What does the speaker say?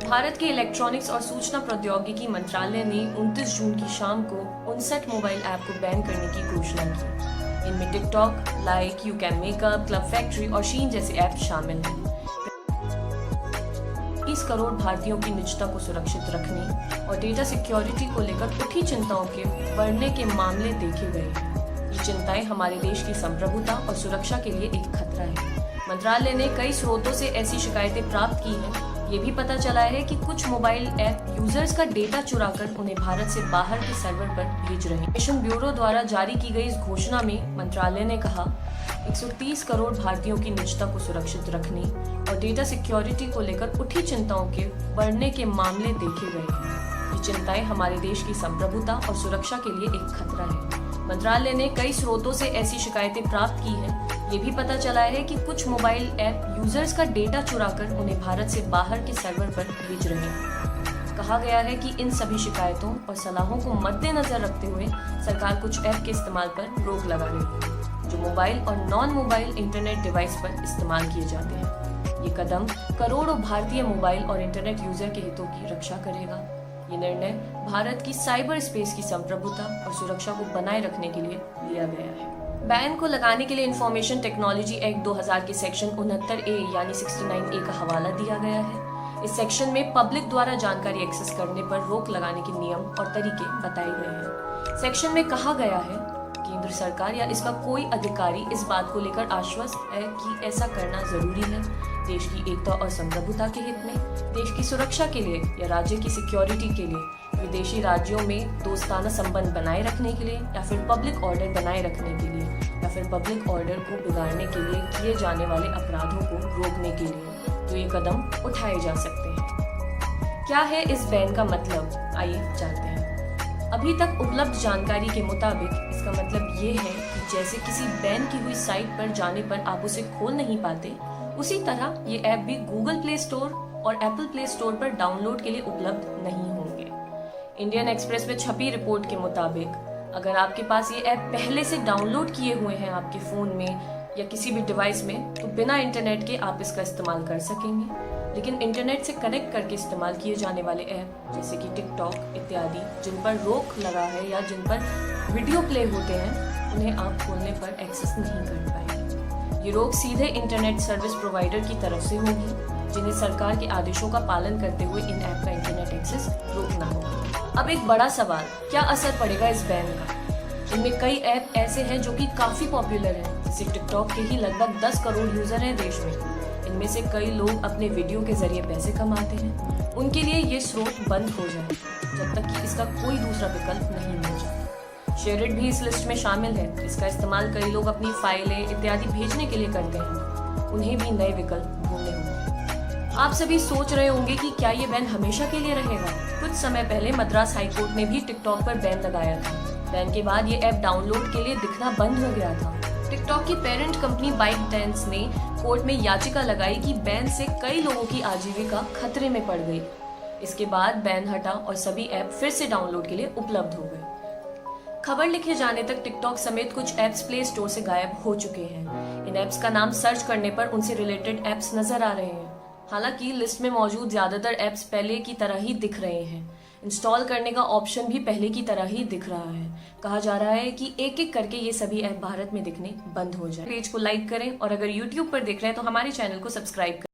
भारत के इलेक्ट्रॉनिक्स और सूचना प्रौद्योगिकी मंत्रालय ने 29 जून की शाम को 59 मोबाइल ऐप को बैन करने की घोषणा की। इनमें TikTok, like, you can makeup, club factory और शीन जैसे ऐप शामिल हैं। 30 करोड़ भारतीयों की निजता को सुरक्षित रखने और डेटा सिक्योरिटी को लेकर उठी चिंताओं के बढ़ने के मामले देखे गए हैं। ये चिंताएं हमारे देश की संप्रभुता और सुरक्षा के लिए एक खतरा है। मंत्रालय ने कई स्रोतों से ऐसी शिकायतें प्राप्त की हैं। ये भी पता चला है कि कुछ मोबाइल ऐप यूजर्स का डेटा चुराकर उन्हें भारत से बाहर के सर्वर पर भेज रहे हैं। मिशन ब्यूरो द्वारा जारी की गई इस घोषणा में मंत्रालय ने कहा 130 करोड़ भारतीयों की निजता को सुरक्षित रखने और डेटा सिक्योरिटी को लेकर उठी चिंताओं के बढ़ने के मामले देखे गए हैं। ये चिंताएं हमारे देश की संप्रभुता और सुरक्षा के लिए एक खतरा है। मंत्रालय ने कई स्रोतों से ऐसी शिकायतें प्राप्त की हैं। ये भी पता चला है कि कुछ मोबाइल ऐप यूजर्स का डेटा चुराकर उन्हें भारत से बाहर के सर्वर पर भेज रहे हैं। कहा गया है कि इन सभी शिकायतों और सलाहों को मद्देनजर रखते हुए सरकार कुछ ऐप के इस्तेमाल पर रोक लगा रही है, जो मोबाइल और नॉन मोबाइल इंटरनेट डिवाइस पर इस्तेमाल किए जाते हैं। ये कदम करोड़ों भारतीय मोबाइल और इंटरनेट यूजर के हितों की रक्षा करेगा। ये निर्णय भारत की साइबर स्पेस की संप्रभुता और सुरक्षा को बनाए रखने के लिए लिया गया है। बैन को लगाने के लिए इंफॉर्मेशन टेक्नोलॉजी एक्ट 2000 के सेक्शन 69A यानी 69A का हवाला दिया गया है। इस सेक्शन में पब्लिक द्वारा जानकारी एक्सेस करने पर रोक लगाने के नियम और तरीके बताए गए हैं। सेक्शन में कहा गया है केंद्र सरकार या इसका कोई अधिकारी इस बात को लेकर आश्वस्त है कि ऐसा करना जरूरी है देश की एकता और संप्रभुता के हित में, देश की सुरक्षा के लिए या राज्य की सिक्योरिटी के लिए, विदेशी राज्यों में दोस्ताना संबंध बनाए रखने के लिए या फिर पब्लिक ऑर्डर बनाए रखने के लिए या फिर पब्लिक ऑर्डर को बिगाड़ने के लिए किए जाने वाले अपराधों को रोकने के लिए तो ये कदम उठाए जा सकते हैं। क्या है इस बैन का मतलब, आइए जानते हैं। अभी तक उपलब्ध जानकारी के मुताबिक इसका मतलब ये है कि जैसे किसी बैन की हुई साइट पर जाने पर आप उसे खोल नहीं पाते, उसी तरह ये ऐप भी गूगल प्ले स्टोर और एप्पल प्ले स्टोर पर डाउनलोड के लिए उपलब्ध नहीं होंगे। इंडियन एक्सप्रेस में छपी रिपोर्ट के मुताबिक अगर आपके पास ये ऐप पहले से डाउनलोड किए हुए हैं आपके फोन में या किसी भी डिवाइस में, तो बिना इंटरनेट के आप इसका इस्तेमाल कर सकेंगे। लेकिन इंटरनेट से कनेक्ट करके इस्तेमाल किए जाने वाले ऐप जैसे कि टिकटॉक इत्यादि, जिन पर रोक लगा है या जिन पर वीडियो प्ले होते हैं, उन्हें आप खोलने पर एक्सेस नहीं कर पाएंगे। ये रोक सीधे इंटरनेट सर्विस प्रोवाइडर की तरफ से होगी, जिन्हें सरकार के आदेशों का पालन करते हुए इन ऐप का इंटरनेट एक्सेस रोकना होगा। अब एक बड़ा सवाल, क्या असर पड़ेगा इस बैन का? इनमें कई ऐप ऐसे हैं जो कि काफी पॉपुलर हैं, जैसे टिकटॉक के ही लगभग 10 करोड़ यूजर हैं देश में। इनमें से कई लोग अपने वीडियो के जरिए पैसे कमाते हैं। उनके लिए ये स्रोत बंद हो जाए जब तक कि इसका कोई दूसरा विकल्प नहीं मिल जाता। शेयरइट भी इस लिस्ट में शामिल है। इसका इस्तेमाल कई लोग अपनी फाइलें इत्यादि भेजने के लिए करते हैं। उन्हें भी नए विकल्प ढूंढने होंगे। आप सभी सोच रहे होंगे कि क्या ये बैन हमेशा के लिए रहेगा? कुछ समय पहले मद्रास हाईकोर्ट ने भी टिकटॉक पर बैन लगाया था। बैन के बाद ये ऐप डाउनलोड के लिए दिखना बंद हो गया था। टिकटॉक की पेरेंट कंपनी बाइटडांस ने कोर्ट में याचिका लगाई कि बैन से कई लोगों की आजीविका खतरे में पड़ गई। इसके बाद बैन हटा और सभी ऐप फिर से डाउनलोड के लिए उपलब्ध हो गए। खबर लिखे जाने तक टिकटॉक समेत कुछ ऐप्स प्ले स्टोर से गायब हो चुके हैं। इन ऐप्स का नाम सर्च करने पर उनसे रिलेटेड ऐप्स नजर आ रहे हैं। हालांकि लिस्ट में मौजूद ज्यादातर ऐप्स पहले की तरह ही दिख रहे हैं। इंस्टॉल करने का ऑप्शन भी पहले की तरह ही दिख रहा है। कहा जा रहा है कि एक एक करके ये सभी ऐप भारत में दिखने बंद हो जाए। पेज को लाइक करें और अगर YouTube पर देख रहे हैं तो हमारे चैनल को सब्सक्राइब करें।